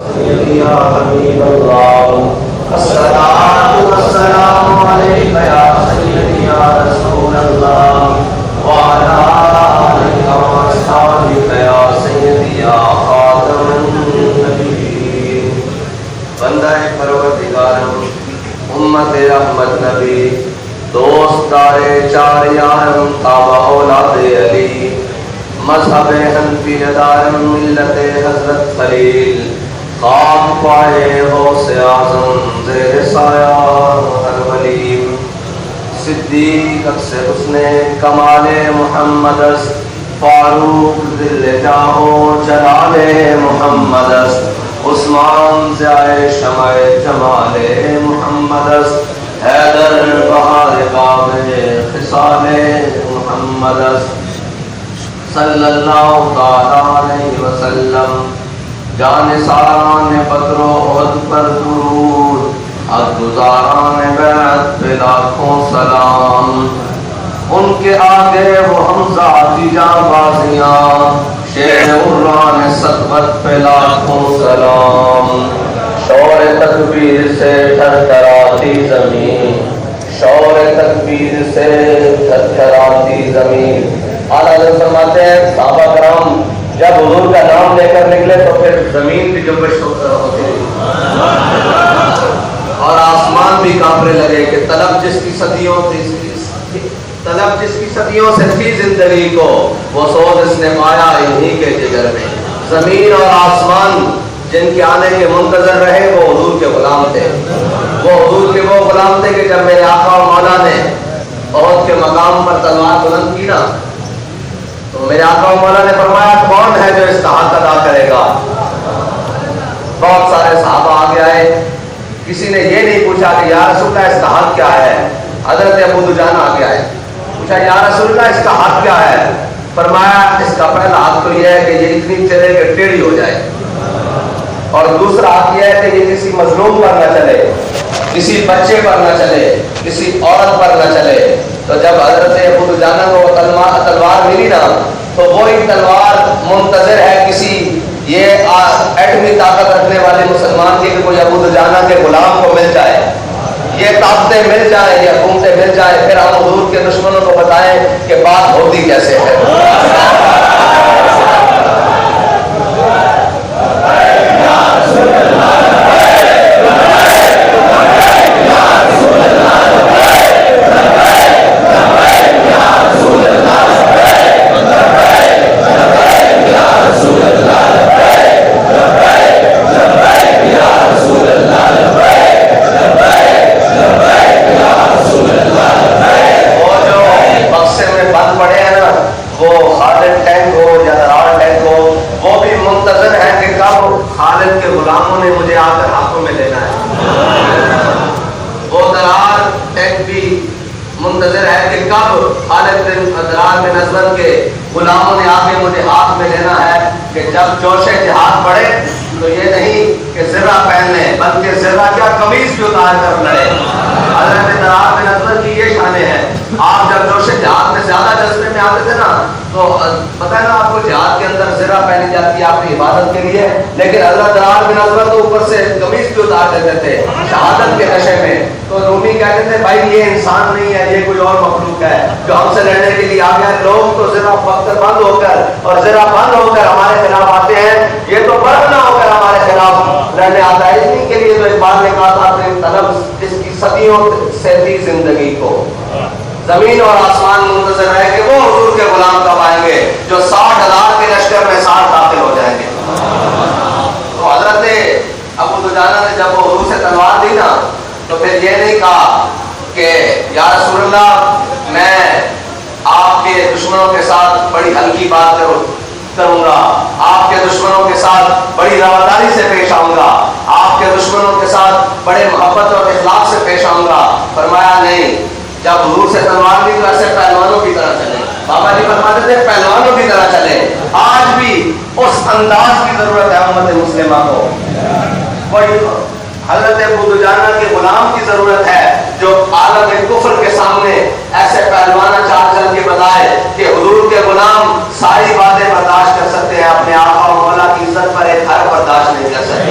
یا حبیب اللہ الصلاۃ والسلام علیک یا سیدی یا رسول اللہ وعلی آلک واصحابک یا سیدی یا خاتم النبیین. بندہ پروردگارم، امت رحمت نبی، دوست دارے چار یارم، تابع اولاد علی، مذہب حنفی دارم، ملت حضرت خلیل، خاک پائے غوث اعظم، زیر سایہ ہر ولی، صدیق اکس حسن کمال محمد است، فاروق دل جاہو جلال محمد است، عثمان ضیاء شمع جمال محمد است، حیدر بہار باب خصال محمد است، صلی اللہ تعالی علیہ وسلم. جان ساران بدر و احد پر درود، حد گزاران بیعت پہ لاکھوں سلام. ان کے آگے وہ حمزہ کی جاں بازیاں، شیر عران سطوت پہ لاکھوں سلام. شور تکبیر سے تھر تھراتی زمین، شور تکبیر سے تھر تھراتی زمین. اعلیٰ حضرت فرماتے ہیں صحابہ کرام جب حضور کا نام لے کر نکلے تو پھر زمین بھی جنبش ہوتی اور آسمان بھی کانپنے لگے کہ طلب جس کی صدیوں سے تھی زندگی کو، وہ سوز اس نے پایا انہی کے جگر میں. زمین اور آسمان جن کے آنے کے منتظر رہے وہ حضور کے غلام تھے. وہ حضور کے وہ غلام تھے کہ جب میرے آقا و مولا نے احد کے مقام پر تلوار بلند کی نا تو میرے آقا و مولا نے فرمایا کون ہے جو اس کا حق ادا کرے گا. بہت سارے صحابہ آگے آئے، کسی نے یہ نہیں پوچھا کہ یا رسول اللہ اس کا حق کیا ہے. حضرت ابو دجانہ آگے آئے، پوچھا یا رسول اللہ اس کا حق کیا ہے. فرمایا اس کا پہلا حق تو یہ ہے کہ یہ اتنی چلے کہ ٹیڑھی ہو جائے، اور دوسرا حق یہ ہے کہ یہ کسی مظلوم پر نہ چلے، کسی بچے پر نہ چلے، کسی عورت پر نہ چلے. تو جب حضرت ابو دجانہ کو تلوار ملی نا تو وہی تلوار منتظر ہے کسی یہ ایٹمی طاقت رکھنے والے مسلمان کی کہ کوئی ابو دجانہ کے غلام کو مل جائے، یہ طاقتیں مل جائیں، یہ حکومتیں مل جائیں، پھر ہم حضور کے دشمنوں کو بتائیں کہ بات ہوتی کیسے ہے. خالد کے غلاموں نے مجھے آ کر ہاتھوں میں لینا ہے. وہ درار ٹینک بھی منتظر ہے کہ کب خالد بن درار بن اسود کے غلاموں نے آ کے مجھے ہاتھ میں لینا ہے کہ جب جوش جہاد پڑے تو یہ نہیں کہ زرہ پہن لیں بلکہ زرہ کیا قمیص بھی اتار کر لڑے. حضرت درار بن اسود کی یہ شانیں ہیں. آپ جب جوش جہاد میں زیادہ جذبے میں آتے تھے نا تو پتہ ہے نا آپ کو جہاد کے اندر زرہ پہنی جاتی ہے آپ کی عبادت کے لیے، لیکن حضرت درار بن اسود تو اوپر سے قمیص بھی اتار دیتے تھے شہادت کے نشے میں. تو رومی کہتے تھے بھائی یہ انسان نہیں ہے، یہ کوئی اور مخلوق ہے جو ہم سے لڑنے کے لیے آ گیا. لوگ تو ذرا وقت بند ہو کر اور ذرا بند ہو کر ہمارے خلاف آتے ہیں، یہ تو برف نہ ہو کر ہمارے خلاف لڑنے آتا ہے. اسی کے لیے تو اقبال نے کہا تھا اپنے طلب جس کی صدیوں سے تھی زندگی کو، زمین اور آسمان منتظر ہے کہ وہ حضور کے غلام کب آئیں گے جو 60,000 کے لشکر میں 60 داخل ہو جائیں گے. تو حضرت ابو دجانہ نے جب وہ حضور سے تلوار دی نا تو پھر یہ نہیں کہا کہ یا رسول اللہ میں آپ کے دشمنوں کے ساتھ بڑی ہلکی بات کروں گا، آپ کے دشمنوں کے ساتھ بڑی رواداری سے پیش آؤں گا، آپ کے دشمنوں کے ساتھ بڑے محبت اور اخلاق سے پیش آؤں گا. فرمایا نہیں، جب حضور سے تلوار دی تو ایسے پہلوانوں کی طرح چلے. بابا جی فرماتے تھے پہلوانوں کی طرح چلے. آج بھی اس انداز کی ضرورت ہے امت مسلمہ کو. وہی حضرت ابو دجانہ کے غلام کی ضرورت ہے جو عالم کفر کے سامنے ایسے پہلوانہ چال چل کے بتائے کہ حضور کے غلام ساری باتیں برداشت کر سکتے ہیں، اپنے آقا و مولا کی عزت پر ایک حرف برداشت نہیں کر سکتے.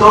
2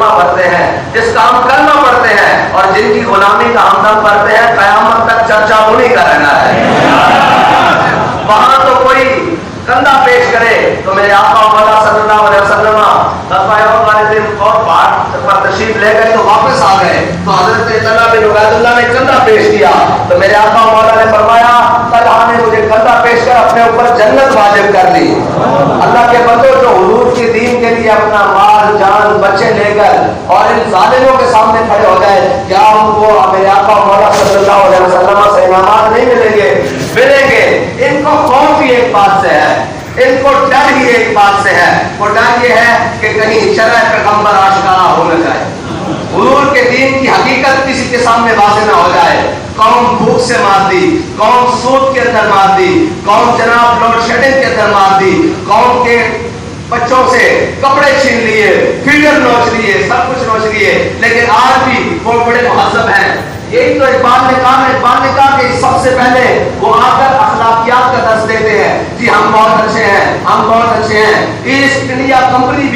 کلمہ پڑھتے ہیں، جس کا ہم کلمہ پڑھتے ہیں اور جن کی غلامی کا ہمدم پڑھتے ہیں، قیامت تک چرچا انہیں کا رہنا ہے۔ وہاں تو کوئی کندھا پیش کرے تو میرے آقا مولا صلی اللہ علیہ وسلم والے دن اور پاٹ پر تشریف لے گئے تو واپس آ گئے تو حضرت طلحہ بن عبید اللہ نے کندھا پیش کیا تو میرے آقا مولا نے فرمایا طلحہ نے مجھے کندھا پیش کر اپنے اوپر جنت واجب کر لی۔ اللہ کے بندو جو حضور کی دین کے لیے اپنا مال جان بچے لے کر اور ان ظالموں کے سامنے کھڑے ہو جائے، کیا ہم کو میرے آقا مولا صلی اللہ علیہ وسلم سے انعامات نہیں ملیں گے؟ ملیں گے۔ ان کو خوف بھی ایک بات سے ہے، ان کو ڈر ہی ایک بات سے ہے، وہ ڈر یہ ہے کہ کہیں شرع پیغمبر آشکارا ہو نہ جائے، حضور کے دین کی حقیقت کسی کے سامنے واضح نہ ہو جائے۔ قوم بھوک سے مار دی، قوم سود کے اندر مار دی، قوم جناب لوڈ شیڈنگ کے اندر مار دی، قوم کے بچوں سے کپڑے چھین لیے، فیڈر نوچ لیے، سب کچھ نوچ لیے، لیکن آج بھی وہ بڑے مہذب ہیں۔ یہی تو اقبال نے کہا کہ سب سے پہلے وہ آ کر اخلاقیات کا درس دیتے ہیں، جی ہم بہت اچھے ہیں، ہم بہت اچھے ہیں۔ ایسٹ انڈیا کمپنی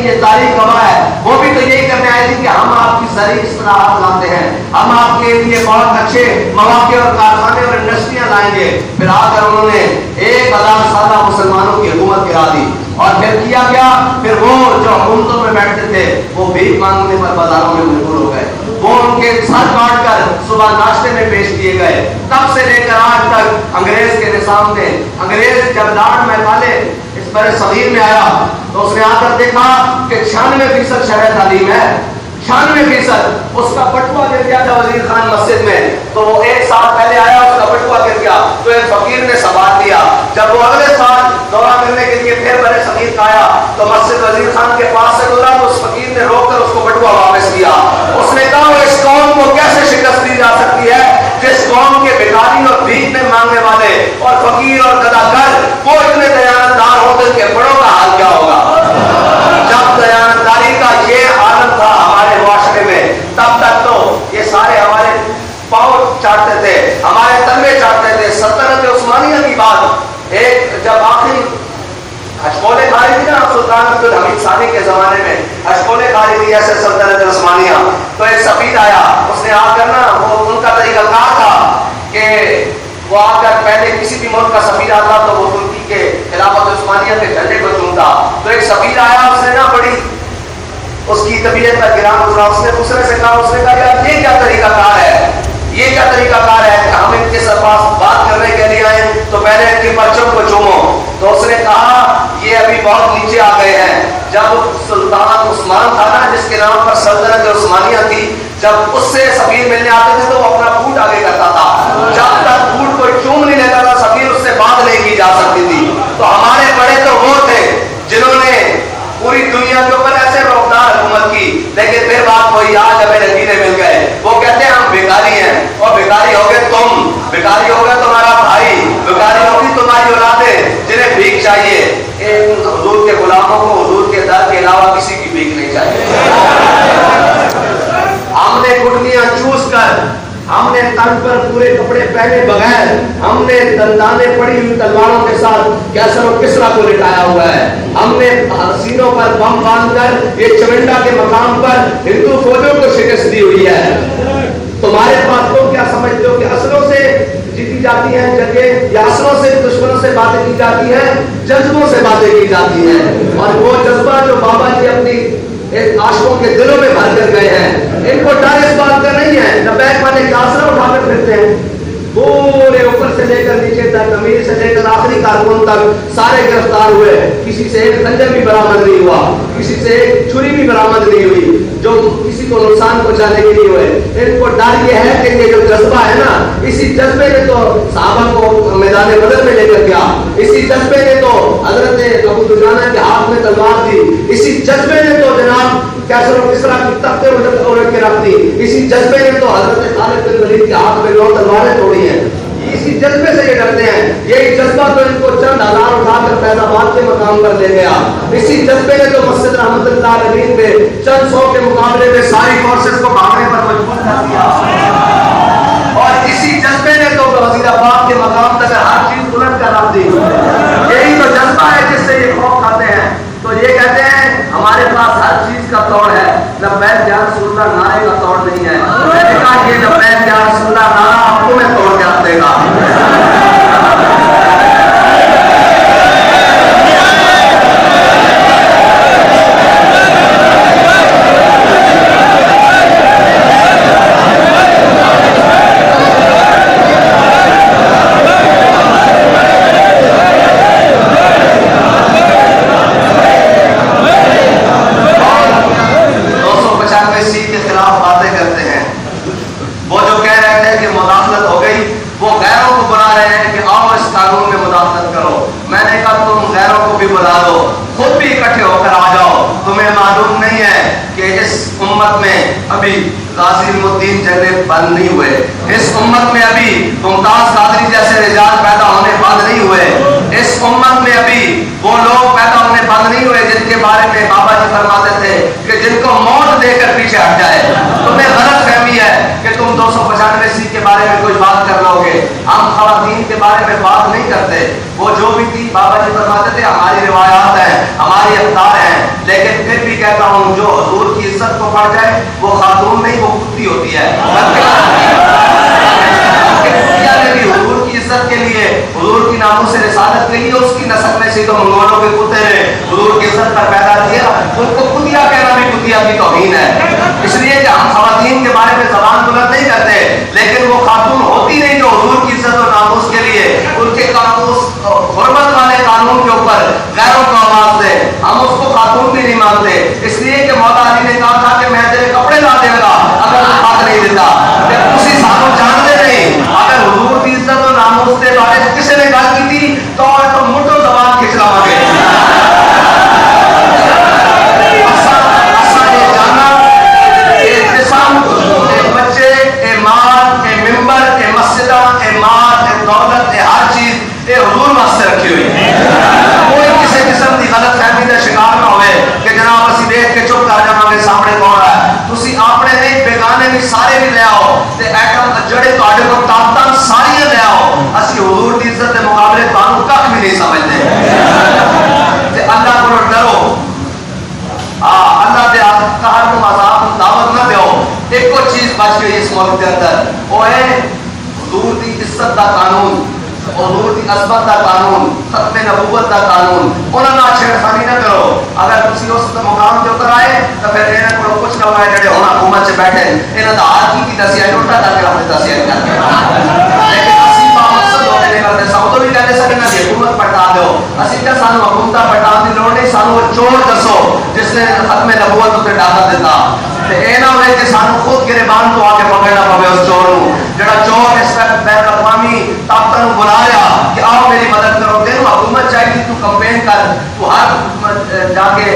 یہ تاریخ گواہ ہے، وہ بھی تو یہی کرنے آئی تھی کہ ہم آپ کی زرعی اصطلاحات لاتے ہیں، ہم آپ کے لیے بہت اچھے مواقع اور کارخانے اور انڈسٹریاں لائیں گے۔ پھر آ کر انہوں نے 1000 سالہ مسلمانوں کی حکومت گرا دی اور پھر کیا گیا، پھر وہ جو حکومتوں میں بیٹھتے تھے وہ بھیک مانگنے پر بازاروں میں مجبور ہو گئے، وہ ان کے سر کاٹ کر صبح ناشتے میں پیش کیے گئے۔ تب سے لے کر آج تک انگریز کے نظام میں، انگریز جب لارڈ میکالے اس بر صغیر میں آیا تو اس نے آ کر دیکھا کہ 96% شرعی تعلیم ہے، 96%۔ اس کا بٹوا گر گیا تھا وزیر خان مسجد میں، تو وہ 1 سال پہلے آیا، اس کا بٹوا گر گیا تو ایک فقیر نے سنبھال دیا۔ جب وہ اگلے سال دورہ کرنے کے لیے پھر بر صغیر کا آیا تو مسجد وزیر خان کے پاس سے گزرا تو اس فقیر نے روک کر اس کو بٹوا واپس کیا۔ اس نے کہا وہ اس قوم کو کیسے شکست دی جا سکتی ہے جس قوم کے بھکاری اور بھیک میں مانگنے والے اور فقیر اور گداگر وہ اتنے دیانتدار ہو کر کے بڑوں کا حال کیا ہوگا؟ جب دیانتداری کا یہ عالم تھا ہمارے معاشرے میں، تب تک تو یہ سارے ہمارے پاؤں چاٹتے تھے، ہمارے تلوے چاٹتے تھے۔ سلطنت عثمانیہ کی بات ایک جب آخری اشکولے کھاری تھی نا سلطان عبدالحمید ثانی کے زمانے میں، اشکولے کھاری تھی ایسے سلطنت عثمانیہ، تو ایک سفیر آیا، اس نے آ کر نا وہ ان کا طریقہ کار تھا کہ وہ آ کر پہلے کسی بھی ملک کا سفیر آتا تو وہ ترکی کے خلافت عثمانیہ کے جھنڈے کو چومتا، تو ایک سفیر آیا، اس نے نا بڑی اس کی طبیعت کا گرام گزرا، اس نے دوسرے سے کہا یار یہ کیا طریقہ کار ہے، یہ کیا طریقہ کار ہے کہ ہم ان کے پاس بات کرنے کے لیے آئے تو پہلے ان کے پرچم کو چومو۔ تو اس نے کہا یہ ابھی بہت نیچے آ گئے ہیں، جب سلطان عثمان تھا نا جس کے نام پر سلطنت عثمانیہ تھی، جب اس سے سفیر ملنے آتے تھے تو وہ اپنا بوٹ آگے کرتا تھا، جب تک بوٹ کوئی چوم نہیں لیتا تھا سفیر اس سے بات نہیں کی جا سکتی تھی۔ تو ہمارے بڑے تو وہ تھے جنہوں نے پوری دنیا کے اوپر ایسے روکدار حکومت کی، لیکن پھر بات وہی آج ہمیں نتیجے مل گئے، وہ کہتے ہیں ہم بیکاری ہیں، اور بیکاری ہوگے تم، بیکاری ہوگا تمہارا بھائی، بیکاری ہوگی تمہاری اولادیں جنہیں بھیک چاہیے۔ ان حضور کے غلاموں کو حضور کے در کے علاوہ کسی کی بھیک نہیں چاہیے۔ ہم نے گھٹنیاں چوس کر، ہم نے تن پر پورے کپڑے پہنے بغیر، ہم نے دندانے پڑی ہوئی تلواروں کے ساتھ کیسر و کسرا کو لٹایا ہوا ہے، ہم نے سینوں پر بم باندھ کر یہ چمنڈا کے مقام پر ہندو فوجوں کو شکست دی ہوئی ہے۔ تمہارے پاس تو کیا سمجھتے ہو کہ اسلحوں سے جیتی جاتی ہیں جنگیں، یا اسلحوں سے دشمنوں سے باتیں کی جاتی ہیں؟ جذبوں سے باتیں کی جاتی ہیں، اور وہ جذبہ جو بابا جی اپنی عاشقوں کے دلوں میں بھر کر گئے ہیں، ان کو ڈر اس بات کا نہیں ہے۔ لبیک والے کیا اسلحہ اٹھا کر پھرتے ہیں، پورے اوپر سے لے کر نیچے تک، امیر سے لے کر آخری کارکن تک سارے گرفتار ہوئے، کسی سے ایک خنجر بھی برآمد نہیں ہوا، کسی سے ایک چھری بھی برآمد نہیں ہوئی جو کسی کو نقصان پہنچانے کے لیے ہوئے۔ ان کو ڈر یہ ہے کہ یہ جو جذبہ ہے نا، اسی جذبے نے تو صحابہ کو میدان بدر میں لے کر گیا، اسی جذبے نے تو حضرت ابو دجانہ کے ہاتھ میں تلوار دی، اسی جذبے نے تو جناب کیسر و کسرا کی تختے الٹ کے رکھ دی، اسی جذبے نے تو حضرت خالد بن ولید کے ہاتھ میں 9 تلواریں توڑی ہیں۔ اسی جذبے سے یہ ڈرتے ہیں، یہی جذبہ تو ان کو چند ہزار اٹھا کر فیض آباد کے مقام پر لے گیا، اسی جذبے نے تو مسجد رحمت اللہ علیہ میں چند 100 کے مقابلے میں ساری فورسز کو بھاگنے پر مجبور کر دیا، اور اسی جذبے نے تو وزیر آباد کے مقام تک ہر چیز الٹ کر رکھ دی۔ یہی تو جذبہ ہے جس سے یہ خوف کھاتے ہیں۔ تو یہ کہتے ہیں ہمارے پاس ہر چیز کا کا توڑ ہے، لبیک یا رسول اللہ نعرے کا توڑ نہیں ہے. میں نے کہا یہ لبیک یا رسول اللہ نعرہ آپ کو میں توڑ کے رکھ دے گا. غازی المدین جنرل بند نہیں ہوئے. اس امت میں ابھی ممتاز قادری جیسے رجال پیدا ہونے بند نہیں ہوئے. اس امت میں ابھی وہ لوگ پیدا ہونے بند نہیں ہوئے جن کے بارے میں بابا جی فرماتے تھے کہ جن کو موت دے کر پیچھے ہٹ جائے. تمہیں غلط فہمی ہے کہ تم 295 کے بارے میں کوئی بات کر لو گے. ہم خواتین کے بارے میں بات نہیں کرتے. وہ جو بھی تھی بابا جی فرماتے تھے ہماری روایات ہیں، ہماری افطار ہیں، لیکن پھر بھی کہتا ہوں جو حضور کی عزت کو پڑ جائے وہ خاتون نہیں وہ کتی ہوتی ہے. حضور کی عزت کے لیے، حضور کی ناموس رسالت کے لیے اس کی نسل میں سے تو منگولوں کے کتے نے حضور کی عزت پر پیدا کیا، ان کو کتیا کہنا بھی کتیا کی توہین ہے. اس لیے کہ ہم خواتین کے بارے میں زبان بلند نہیں کرتے، لیکن وہ خاتون ہوتی نہیں جو حضور کی عزت اور ناموس کے لیے ان کے حرمت والے قانون کے اوپر غیروں کو آواز دے. ہم اس کو خاتون بھی نہیں مانتے، اس لیے کہ مولا علی نے کہا تھا کہ میں تیرے کپڑے لا دے گا اگر تو حق نہیں دیتا. اسی سانوں جانتے نہیں اگر حضور کی عزت اور ناموس کے بارے میں کسی نے گل کی تھی تو مٹو زبان کھچ لوا گے. بچے اے مال اے ممبر اے مسجد اے مال اے دولت اے ہر چیز اے حضور واسطے رکھی ہوئی. کوئی کسی قسم کی غلط فہمی کا شکار نہ ہوئے کہ جناب اسی دیکھ کے چپ کر جاواں گے سامنے کون ہے. تسی اپنے نہیں بیگانے بھی سارے بھی لے آؤ تے ایٹم جڑے تہاڈے کول طاقتاں ساری لے آؤ. اسی حضور دی عزت دے مقابلے تانوں کھ بھی نہیں سمجھدے. تے اللہ کو ڈرو. اللہ دے قہر کو عذاب کو دعوت نہ دیو. ایک اور چیز بچ گئی اس ملک کے اندر، وہ ہے حضور دی عزت دا قانون، حضور دی عظمت دا قانون، ختم نبوت دا قانون. انہاں نال چھیڑخانی نہ کرو. اگر تسی اس مقام تے اتر آئے تو پھر انہاں کو کچھ نہ ہوئے جڑے ہن حکومت چ بیٹھے انہاں دا حال کی دسیا الٹا کر کے اپنے دسیا کر کے. لیکن اسی با مقصد ہونے نہیں کرتے. سب تو بھی کہتے سن نہ حکومت پلٹا دیو. اسی تے سانو حکومت پلٹان دی لوڑ نہیں. سانو چور دسو جس نے ختم نبوت تے ڈاکہ دیتا. تے اے نہ ہوئے کہ سانو خود گریبان تو آ کے پکڑنا پوے اس چور نو جڑا چور اس وقت بین الاقوامی طاقتوں نو بلا رہا کہ آؤ میری مدد کرو. تینوں حکومت چاہیے تو کمپین کر، تو ہر جا کے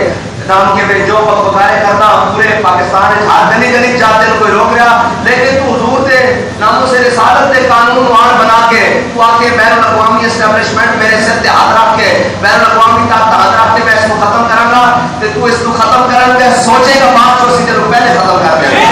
نام کے جو بغیر کرنا پورے پاکستان ہر گلی گلی جاتے ہیں کوئی روک رہا. لیکن تو حضور دے ناموس رسالت دے قانون وان بنا کے تو آ کے بین الاقوامی اسٹیبلشمنٹ میرے سر تے ہاتھ رکھ کے بین الاقوامی طاقت ہاتھ رکھ کے میں اس کو ختم کروں گا. تو اس کو ختم کرنے کے سوچے گا 500 دن پہلے ختم کر دیں.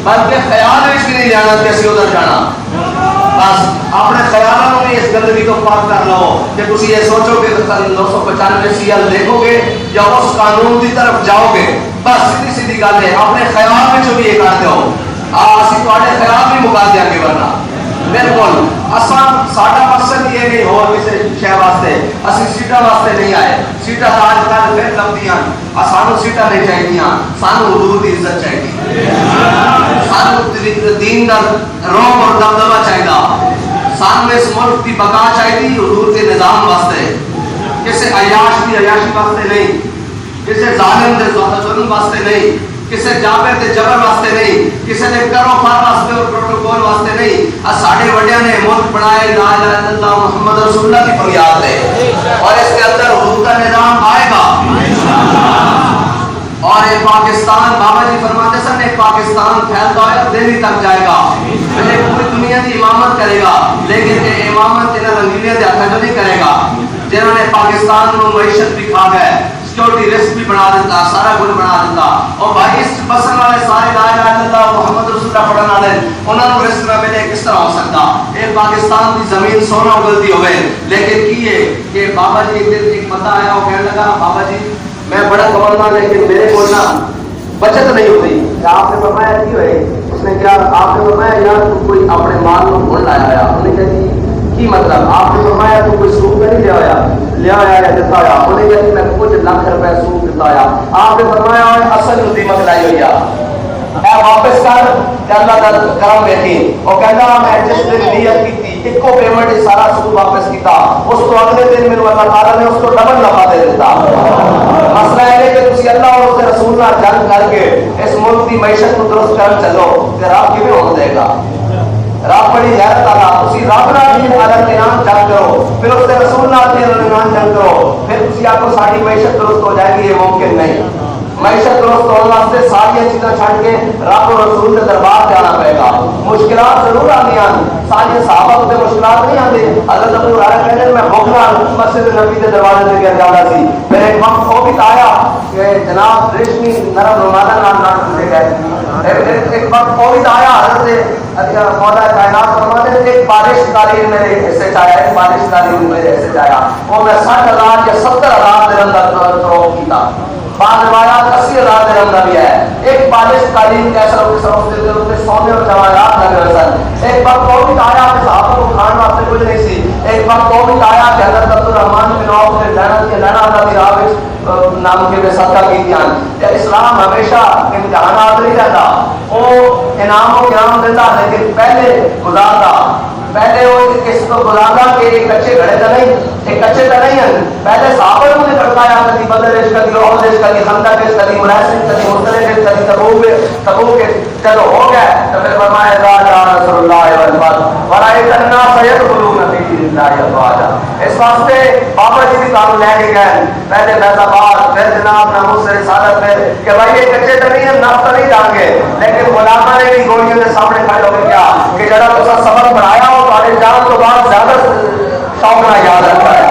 بلکہ خیال بھی نہیں جانا کہ اسی ادھر جانا. بس اپنے خیالوں میں اس گندگی کو پاک کر لو کہ تسی یہ سوچو کہ 995 CL دیکھو گے یا اس قانون کی طرف جاؤ گے. بس سیدھی سیدھی گل ہے. اپنے خیال میں جو بھی یہ کرتے ہو اسی تواڈے خیال بھی مکا دیا گے. ورنہ بالکل ساڈا مقصد یہ نہیں ہو کسی شے واسطے اسی سیٹاں واسطے نہیں آئے. سیٹاں آج کل پھر لبدیاں سانو سیٹاں نہیں چاہیے. سانو حضور کی عزت چاہیے. سانو دین کا روب اور دبدبہ چاہیے. سانو اس ملک کی بقا چاہیے حضور کے نظام واسطے، کسی عیاش کی عیاشی واسطے نہیں. کسی ظالم دے ظلم واسطے نہیں، کسی جابر دے جبر واسطے نہیں، کسی دے کرو فر واسطے اور پروٹوکول واسطے نہیں، ساڈے وڈیاں نے ملک بنائے لا الہ الا اللہ محمد رسول اللہ کی بنیاد ہے، اور اس کے اندر حدود کا نظام آئے گا اور یہ پاکستان، بابا جی فرماتے سن یہ پاکستان پھیلتا ہے دہلی تک جائے گا، پہلے پوری دنیا کی امامت کرے گا، لیکن یہ امامت انہیں رنگیلیاں دے ہاتھ جو نہیں کرے گا جنہوں نے پاکستان کو معیشت بھی کھا گئے، سیکورٹی رسک بھی بنا دیتا، سارا کچھ بنا دیتا، اور بھائی اس بسن والے سارے لا الہ الا اللہ محمد رسول اللہ پڑھن والے انہوں نے رسک نہ ملے کس طرح ہو سکتا؟ یہ پاکستان کی زمین سونا اگلتی ہوئے، لیکن کی ہے کہ بابا جی ایک بندہ آیا وہ کہنے لگا بابا جی میں بڑا کمانا لیکن میرے کو نا بچت نہیں ہوتی، آپ نے فرمایا کی ہوئے؟ اس نے کیا آپ نے فرمایا یار تو کوئی اپنے مال کو بھول لایا ہوا، انہوں نے کہا جی کی مطلب؟ آپ نے فرمایا تو کوئی سود نہیں لیا ہوا یا دیتا ہوا، انہوں نے کہا جی میں کچھ لاکھ روپے سود دیتا ہوا، آپ نے فرمایا اصل جو دیمت لائی ہوئی اے واپس کر کہ اللہ کا کرم ویکھی، وہ کہنا میں جس دن نیت کی تھی ایک کو پیمنٹ سارا سود واپس کیتا، اس کو اگلے دن میرے اللہ تعالیٰ نے اس کو ڈبل نفع دے دیتا۔ مسئلہ ہے کہ تسی اللہ اور اس کے رسول نہ جنگ کر کے اس ملک کی معیشت کو درست کر چلو کہ رب کیویں ہون دے گا؟ رب بڑی غیرت والا، تسی رب نال دین عالم کے نام جنگ کرو، پھر اس کے رسول نال دین عالم نام جنگ کرو، پھر تسی آپ کو ساری معیشت درست ہو جائے گی، یہ ممکن نہیں۔ معیشت درست ہونے واسطے ساری چیزیں چھڑ کے رب اور رسول کے دربار جانا پڑے گا۔ مشکلات ضرور آتی ہیں، ساری صحابہ کو مشکلات نہیں آتی، حضرت ابو ہریرہ کہتے ہیں میں بھوکنا مسجد نبی کے دروازے سے گر جانا سی، پھر ایک وقت وہ بھی آیا کہ جناب ریشمی نرم رومانہ نام نام لے گئے، ایک وقت وہ بھی آیا حضرت مولا کائنات فرماتے ہیں ایک بارش تعلیم میرے حصے چاہیا، ایک بارش تعلیم میرے حصے چاہیا، وہ میں 60,000 یا 70,000 درہم کا فروخت کیتا، بعض روایات 80,000 درہم کا بھی ہے۔ ایک بالش تعلیم کیسا ہوتے سونے اور جواہرات لگ رہے سن۔ ایک وقت وہ بھی آیا کہ صحابہ کو کھان واسطے کچھ نہیں سی، ایک وقت وہ بھی آیا کہ حضرت عبد الرحمن بن عوف نے لینا اللہ کی راہ نام کے میں صدقہ کی دیا۔ اسلام ہمیشہ امتحانات نہیں رہتا، وہ انعام و کرام دیتا، لیکن پہلے گزارتا، پہلے وہ اس کو گزارتا کہ ایک کچے گھڑے تو نہیں، ایک کچے تو نہیں ہیں، پہلے صحابہ نے کھڑکایا، کبھی بدر عشق کبھی عہد عشق کبھی خندق عشق کبھی مراسم کبھی مختلف عشق کبھی تبوک چلو ہو گئے، تو پھر فرمایا یا رسول اللہ والفتح ورأیت الناس یدخلون فی دین اللہ افواجا۔ اس واسطے بابا جی بھی کام لے کے گئے، پہلے فیض آباد، پھر جناب ناموس سے رسالت میں کہ بھائی یہ کچے تو نہیں ہیں، نفت نہیں جان گے، لیکن غلامہ نے بھی گولیوں کے سامنے کھڑے ہو کے کیا کہ جڑا تسا سبق پڑھایا ہو تھوڑے جان تو بعد زیادہ شوق نہ یاد رکھتا ہے۔